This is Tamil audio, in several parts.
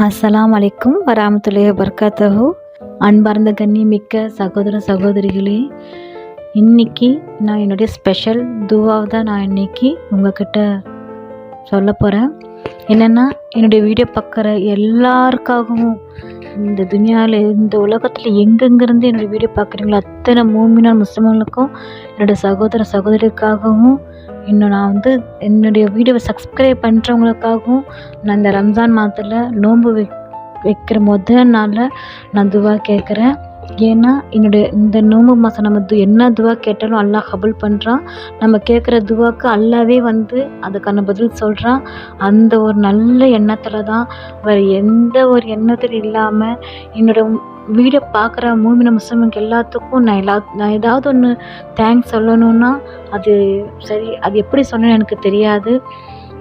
அஸ்ஸலாமு அலைக்கும் வரஹ்மத்துல்லாஹி வபரகாத்துஹு. அன்பார்ந்த கண்ணியமிக்க சகோதர சகோதரிகளே, இன்னைக்கு நான் என்னுடைய ஸ்பெஷல் துவாவை தான் நான் இன்னைக்கு உங்ககிட்ட சொல்ல போகிறேன். என்னென்னா, என்னுடைய வீடியோ பார்க்குற எல்லாருக்காகவும், இந்த துனியாவில் இந்த உலகத்தில் எங்கெங்கேருந்து என்னுடைய வீடியோ பார்க்குறீங்களோ அத்தனை மூமினான் முஸ்லிம்களுக்கும், என்னுடைய சகோதர சகோதரிக்காகவும், இன்னும் நான் என்னுடைய வீடியோவை சப்ஸ்கிரைப் பண்ணுறவங்களுக்காகவும் நான் இந்த ரம்ஜான் மாதத்தில் நோன்பு வைக்கிற முதல் நாளில் நான் துவா கேட்குறேன். ஏன்னா இந்த நோன்பு மாதம் நம்ம என்ன துவா கேட்டாலும் அல்லாஹ் கபூல் பண்ணுறான். நம்ம கேட்குற துவாக்கு அல்லாவே அதுக்கான பதில் சொல்கிறான். அந்த ஒரு நல்ல எண்ணத்தில் தான், வேறு எந்த ஒரு எண்ணத்தில் இல்லாமல் என்னோட வீடியோ பார்க்குற மூமின முஸ்லிம்களுக்கு எல்லாத்துக்கும் நான் ஏதாவது ஒன்று தேங்க்ஸ் சொல்லணுன்னா அது சரி, அது எப்படி சொல்லணும்னு எனக்கு தெரியாது.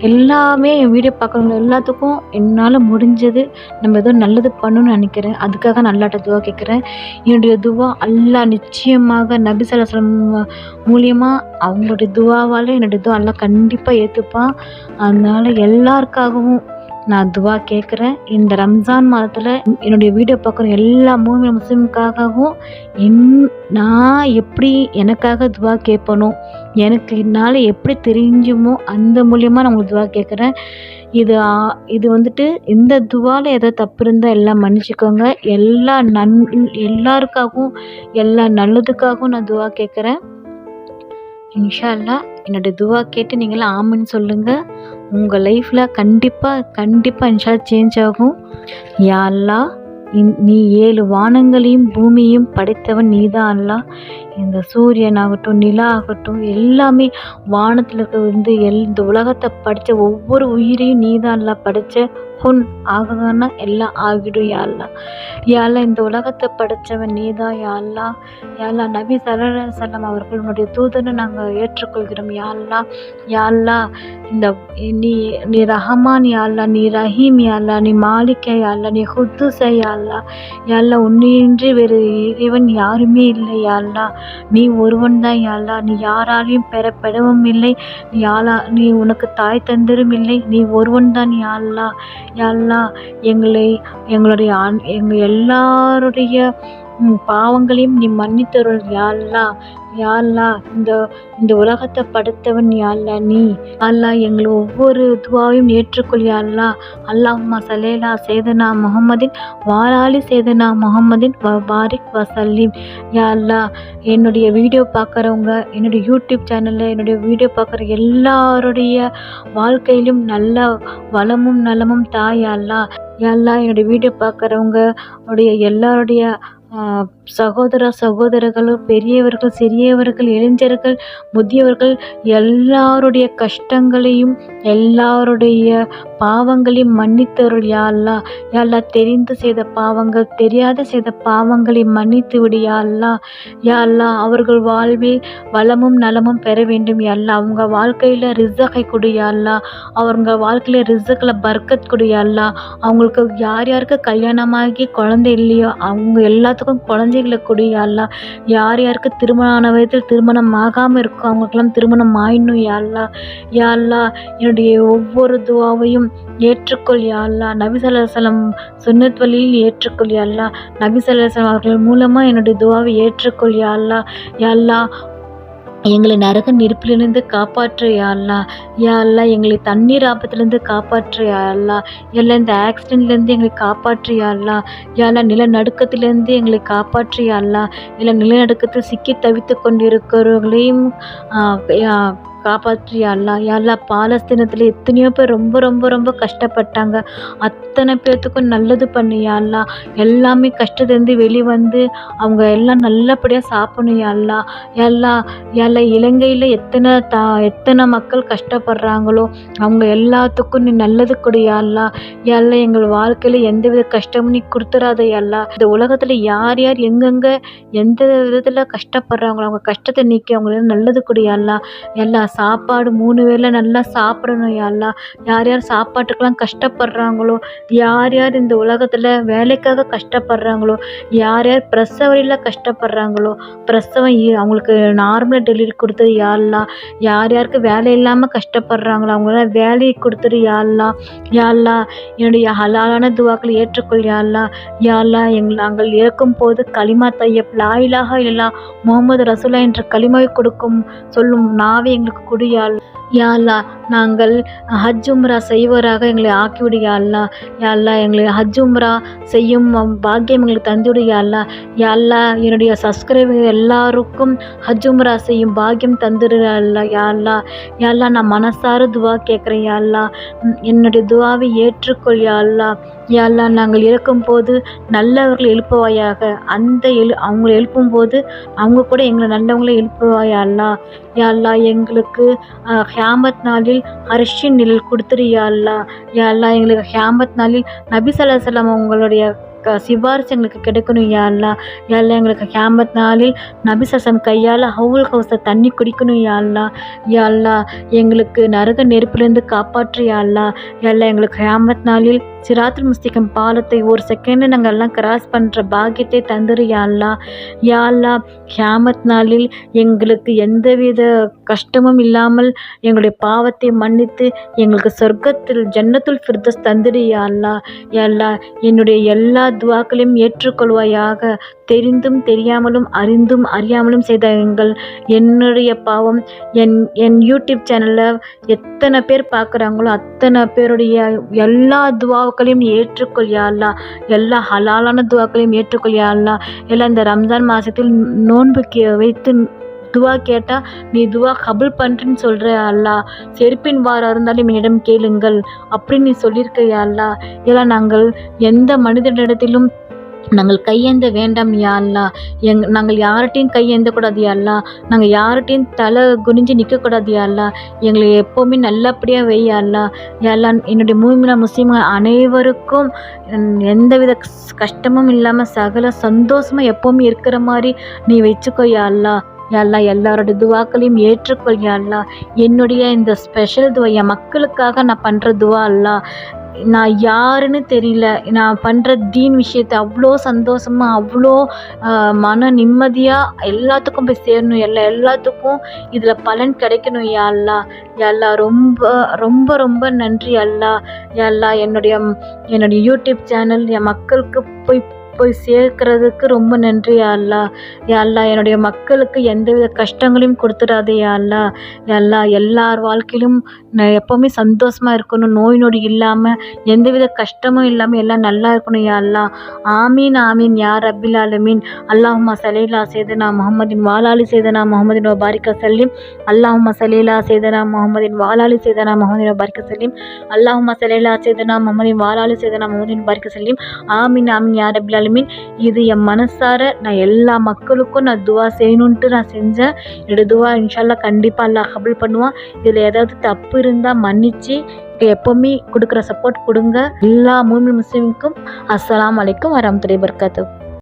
எல்லாமே என் வீடியோ பார்க்குறவங்க எல்லாத்துக்கும் என்னால் முடிஞ்சது நம்ம ஏதோ நல்லது பண்ணணும்னு நினைக்கிறேன். அதுக்காக நான் அல்லாஹ்ட்ட துவா கேட்குறேன். என்னுடைய துவா அல்லாஹ் நிச்சயமாக நபி ஸல்லல்லாஹு அலைஹி வஸல்லம் மூலியமாக அவங்களுடைய துவாவால் என்னுடைய துவா அல்லாஹ் கண்டிப்பாக ஏற்றுப்பான். அதனால் எல்லாருக்காகவும் நான் துவா கேட்குறேன். இந்த ரம்ஜான் மாதத்தில் என்னுடைய வீடியோ பார்க்குற எல்லா மூமின் முஸ்லிமுக்காகவும் நான் எப்படி எனக்காக துவா கேட்பனோ, எனக்கு என்னால் எப்படி தெரிஞ்சுமோ அந்த மூலியமாக நான் உங்களுக்கு துவா கேட்குறேன். இது இந்த துவாவில் ஏதோ தப்பு இருந்தால் எல்லாம் மன்னிச்சுக்கோங்க. எல்லாருக்காகவும் எல்லா நல்லதுக்காகவும் நான் துவா கேட்குறேன். இன்ஷா அல்லாஹ் என்னோடய துவா கேட்டு நீங்களாம் ஆமின்னு சொல்லுங்கள். உங்கள் லைஃப்பில் கண்டிப்பாக இன்ஷா சேஞ்ச் ஆகும். யா அல்லாஹ், நீ 7 வானங்களையும் பூமியையும் படைத்தவன் நீதான் அல்லாஹ். இந்த சூரியன் ஆகட்டும், நிலா ஆகட்டும், எல்லாமே வானத்தில் இருக்க இந்த உலகத்தை படைத்த ஒவ்வொரு உயிரையும் நீதான் அல்லாஹ் படைத்த. ஹுன் ஆகுதுன்னா எல்லாம் ஆகிடும் யா அல்லாஹ். யா அல்லாஹ், இந்த உலகத்தை படைத்தவன் நீதான் யா அல்லாஹ். யா அல்லாஹ், நபி ஸல்லல்லாஹு அலைஹி வஸல்லம் அவர்களுடைய தூதனை நாங்கள் ஏற்றுக்கொள்கிறோம் யா அல்லாஹ். யா அல்லாஹ், நீ ரஹமான் யா அல்லாஹ், நீ ரஹீம் யா அல்லாஹ், நீ மாலிக் யா அல்லாஹ், நீ குத்தூஸ் யா அல்லாஹ். யா அல்லாஹ், உன்னையின்றி வேறு இறைவன் யாருமே இல்லை யா அல்லாஹ். நீ ஒருவன் தான் யா அல்லாஹ். நீ யாராலையும் பெறவும் இல்லை. நீ உனக்கு தாய் தந்தரும் இல்லை. நீ ஒருவன் தான் யா அல்லாஹ். யா அல்லாஹ், எங்கள் எல்லாருடைய பாவங்களையும் நீ மன்னித்தருள் யா அல்லாஹ். யா அல்லாஹ், இந்த உலகத்தை படைத்தவன் யா அல்லாஹ் நீ. அல்லாஹ், எங்களை ஒவ்வொரு துவாவையும் ஏற்றுக்கொள் யா அல்லாஹ். அல்லாஹும்ம ஸல்லி அலா சையதுனா முஹம்மதின் வாலாலி சையதுனா முஹம்மதின் வபாரிக் வசல்லிம். யா அல்லாஹ், என்னுடைய வீடியோ பார்க்குறவங்க, என்னுடைய யூடியூப் சேனலில் என்னுடைய வீடியோ பார்க்குற எல்லாருடைய வாழ்க்கையிலும் நல்ல வளமும் நலமும் தா யா அல்லாஹ். யா அல்லாஹ், என்னுடைய வீடியோ பார்க்குறவங்க எல்லாருடைய சகோதர சகோதரர்களும், பெரியவர்கள் சிறியவர்கள், இளைஞர்கள் முதியவர்கள், எல்லாருடைய கஷ்டங்களையும் எல்லாருடைய பாவங்களையும் மன்னித்தருள் யா அல்லாஹ். யா அல்லாஹ், தெரிந்து செய்த பாவங்கள், தெரியாத செய்த பாவங்களை மன்னித்து விடு யா அல்லாஹ். யா அல்லாஹ், அவர்கள் வாழ்வில் வளமும் நலமும் பெற வேண்டும் யா அல்லாஹ். அவங்க வாழ்க்கையில் ரிஸ்ஸகை கொடு யா அல்லாஹ். அவங்க வாழ்க்கையில் ரிஸ்ஸகில் பர்க்கத் கொடு யா அல்லாஹ். அவங்களுக்கு யாருக்கு கல்யாணமாகி குழந்தை இல்லையோ அவங்க எல்லாத்துக்கும் குழந்தைகளை கொடு யா அல்லாஹ். யாருக்கு திருமணமான வயதில் திருமணம் ஆகாமல் இருக்கும் அவங்களுக்கெல்லாம் திருமணம் ஆயிடணும் யா அல்லாஹ். யா அல்லாஹ், என்னுடைய ஒவ்வொரு துவாவையும் ஏற்றுக்கொள் யா அல்லாஹ். நபி ஸல்லல்லாஹு அலைஹி வஸல்லம் சுன்னத் வழியில் ஏற்றுக்கொள் யா அல்லாஹ். நபி ஸல்லல்லாஹு அலைஹி வஸல்லம் அவர்கள் மூலமாக என்னுடைய துவாவை ஏற்றுக்கொள் யா அல்லாஹ். யா அல்லாஹ், எங்களை நரக நெருப்பிலிருந்து காப்பாற்று யா அல்லாஹ். யா அல்லாஹ், எங்களை தண்ணீர் ஆபத்துலேருந்து காப்பாற்று யா அல்லாஹ். எல்லாம் இந்த ஆக்சிடென்ட்லேருந்து எங்களை காப்பாற்று யா அல்லாஹ். யா அல்லாஹ், நிலநடுக்கத்திலேருந்து எங்களை காப்பாற்று யா அல்லாஹ். இல்லை நிலநடுக்கத்தில் சிக்கி தவித்து கொண்டிருக்கிறவர்களையும் காப்பாற்று யா அல்லாஹ். யா அல்லாஹ், பாலஸ்தீனத்தில் எத்தனையோ பேர் ரொம்ப ரொம்ப ரொம்ப கஷ்டப்பட்டாங்க. அத்தனை பேர்த்துக்கும் நல்லது பண்ணு யா அல்லாஹ். எல்லாமே கஷ்டத்துலேருந்து வெளிவந்து அவங்க எல்லாம் நல்லபடியாக சாப்பிடணும் யா அல்லாஹ். யா அல்லாஹ், யா அல்லாஹ், இலங்கையில் எத்தனை மக்கள் கஷ்டப்படுறாங்களோ அவங்க எல்லாத்துக்கும் நீ நல்லது கொடு யா அல்லாஹ். யா அல்லாஹ், எங்கள் வாழ்க்கையில் எந்தவித கஷ்டமும் நீ கொடுத்துடாத யா அல்லாஹ். இந்த உலகத்தில் யார் எங்கெங்கே எந்த விதத்தில் கஷ்டப்படுறாங்களோ அவங்க கஷ்டத்தை நீக்கி அவங்களுக்கு நல்லது கொடு யா அல்லாஹ். யா அல்லாஹ், சாப்பாடு 3 வேளை நல்லா சாப்பிடணும் யா அல்லா. யார் யார் சாப்பாட்டுக்கெல்லாம் கஷ்டப்படுறாங்களோ, யார் யார் இந்த உலகத்தில் வேலைக்காக கஷ்டப்படுறாங்களோ, யார் யார் பிரசவ வலியில் கஷ்டப்படுறாங்களோ, அவங்களுக்கு நார்மல் டெலிவரி கொடுத்தது யா அல்லா. யார் யாருக்கு வேலை இல்லாமல் கஷ்டப்படுறாங்களோ அவங்களாம் வேலையை கொடுத்துரு யா அல்லா. யா அல்லா, என்னுடைய ஹலாலான துவாக்களை ஏற்றுக்கொள் யா அல்லா. யா அல்லா, நாங்கள் இறக்கும்போது கலிமா தையப் லா இலாஹ இல்லல்லாஹ் முஹம்மது ரசூலுல்லாஹ் என்ற கலிமாவை சொல்லும் நாவை எங்களுக்கு கொடு யா அல்லா. யா அல்லா, நாங்கள் ஹஜ் உம்ரா செய்வராக எங்களை ஆக்கிவிடு யா அல்லா. யா அல்லா, எங்களை ஹஜ் உம்ரா செய்யும் பாக்கியம் எங்களுக்கு தந்துவிடு யா அல்லா. யா அல்லா, என்னுடைய சப்ஸ்கிரைபர் எல்லாருக்கும் ஹஜ் உம்ரா செய்யும் பாக்கியம் தந்துடு அல்லா. யா அல்லா. யா அல்லா, நான் மனசார துவா கேட்குறேன் யா அல்லா. என்னுடைய துவாவை ஏற்றுக்கொள் யா அல்லா. யா அல்லா, நாங்கள் இறக்கும்போது நல்லவர்கள் எழுப்புவாயாக. அவங்களை எழுப்பும்போது அவங்க கூட எங்களை நல்லவங்களை எழுப்புவாயா அல்லா. யா அல்லா, எங்களுக்கு கியாமத் நாளில் அர்ஷின் நிழல் கொடுத்துரு யா அல்லா. யா அல்லா, எங்களுக்கு கியாமத் நாளில் நபி ஸல்லல்லாஹு அலைஹி வஸல்லம் உங்களுடைய சிபாரிசு எங்களுக்கு கிடைக்கணும் யா அல்லா. யா அல்லா, எங்களுக்கு கியாமத் நாளில் நபி ஸல்லல்லாஹு கையால் ஹவுல் ஹவுஸை தண்ணி குடிக்கணும் யா அல்லா. யா அல்லா, எங்களுக்கு நரக நெருப்பிலிருந்து காப்பாற்று யா அல்லா. யா அல்லா, எங்களுக்கு கியாமத் நாளில் சிராத்துல் முஸ்தகீம் பாலத்தை ஒரு செகண்ட் நாங்கள் எல்லாம் கிராஸ் பண்ணுற பாக்கியத்தை தந்துரு யா அல்லா. யா அல்லா, கியாமத் நாளில் எங்களுக்கு எந்தவித கஷ்டமும் இல்லாமல் எங்களுடைய பாவத்தை மன்னித்து எங்களுக்கு சொர்க்கத்தில் ஜன்னத்துல் ஃபிர்தௌஸ் தந்துடு யா அல்லா. யா அல்லா, என்னுடைய எல்லா துவாக்களையும் ஏற்றுக்கொள்வாயாக. தெரிந்தும் தெரியாமலும் அறிந்தும் அறியாமலும் செய்த என்னுடைய பாவம் என் யூடியூப் சேனலில் எத்தனை பேர் பார்க்குறாங்களோ அத்தனை பேருடைய எல்லா துவாக்களையும் ஏற்றுக்கொள் யா அல்லா. எல்லா ஹலாலான துவாக்களையும் ஏற்றுக்கொள் யா அல்லா. எல்லாம் இந்த ரம்ஜான் மாதத்தில் நோன்பு வைத்து துவா கேட்டால் நீ துவா கபுல் பண்ணுறேன்னு சொல்கிற அல்லா. செருப்பின் வாரம் இருந்தாலும் என்னிடம் கேளுங்கள் அப்படின்னு நீ சொல்லியிருக்க யா அல்லா. எல்லாம் நாங்கள் எந்த மனிதனிடத்திலும் நாங்கள் கையேந்த வேண்டாம் யா அல்லா. நாங்கள் யார்கிட்டையும் கையேந்தக்கூடாது யா அல்லா. நாங்கள் யார்கிட்டையும் தலை குனிஞ்சு நிற்கக்கூடாது யா அல்லா. எங்களை எப்போவுமே நல்லபடியாக வை யா அல்லா. யா அல்லா, என்னுடைய மூமினா முஸ்லீம்கள் அனைவருக்கும் எந்தவித கஷ்டமும் இல்லாமல் சகல சந்தோஷமாக எப்போவுமே இருக்கிற மாதிரி நீ வச்சுக்கோ யா அல்லா. யா அல்லா, எல்லாரோட துவாக்களையும் ஏற்றுக்கொள் யா அல்லா. என்னுடைய இந்த ஸ்பெஷல் துவா என் மக்களுக்காக நான் பண்ணுற துவா அல்லா. நான் யாருன்னு தெரியல, நான் பண்ணுற தீன் விஷயத்தை அவ்வளோ சந்தோஷமாக அவ்வளோ மன நிம்மதியாக எல்லாத்துக்கும் போய் சேரணும். எல்லாத்துக்கும் இதில் பலன் கிடைக்கணும் யா அல்லா. யா அல்லா, ரொம்ப ரொம்ப ரொம்ப நன்றி அல்லா. யா அல்லா, என்னுடைய யூடியூப் சேனல் என் மக்களுக்கு போய் சேர்க்கறதுக்கு ரொம்ப நன்றி யா அல்லா. யா அல்லா, என்னுடைய மக்களுக்கு எந்தவித கஷ்டங்களையும் கொடுத்துடாதே யா அல்லா. யா அல்லா, எல்லார் வாழ்க்கையிலும் நான் எப்போவுமே சந்தோஷமாக இருக்கணும், நோய் நொடி இல்லாமல் எந்தவித கஷ்டமும் இல்லாமல் எல்லாம் நல்லா இருக்கணும் யா அல்லா. ஆமீன் ஆமீன் யா ரப்பில் ஆலமீன். அல்லாஹும்ம ஸல்லி சையதுனா முஹம்மதின் வாலாலி சையதுனா முஹம்மதின் வபாரிக சல்லிம். அல்லாஹும்ம ஸல்லி சையதுனா முஹம்மதின் வாலாலி சையதுனா முஹம்மதின் வபாரிக சல்லிம். அல்லாஹும்ம ஸல்லி சையதுனா முஹம்மதின் வாலாலி சையதுனா முஹம்மதின் வபாரிக சல்லிம். ஆமீன் ஆமீன் யா ரப்பில் ஆலமீன். இது என் மனசார நான் எல்லா மக்களுக்கும் நான் துவா செய்யணுன்ட்டு நான் செஞ்சேன். என்னோடய துவா இன்ஷா அல்லாஹ் கண்டிப்பாக அல்லாஹ் கபூல் பண்ணுவான். இதில் ஏதாவது தப்பு இருந்தால் மன்னிச்சு எப்போவுமே கொடுக்குற சப்போர்ட் கொடுங்க. எல்லா மூமின் முஸ்லிமுக்கும் அஸ்ஸலாமு அலைக்கும் வரஹ்மத்துல்லாஹி வபரகாத்துஹு.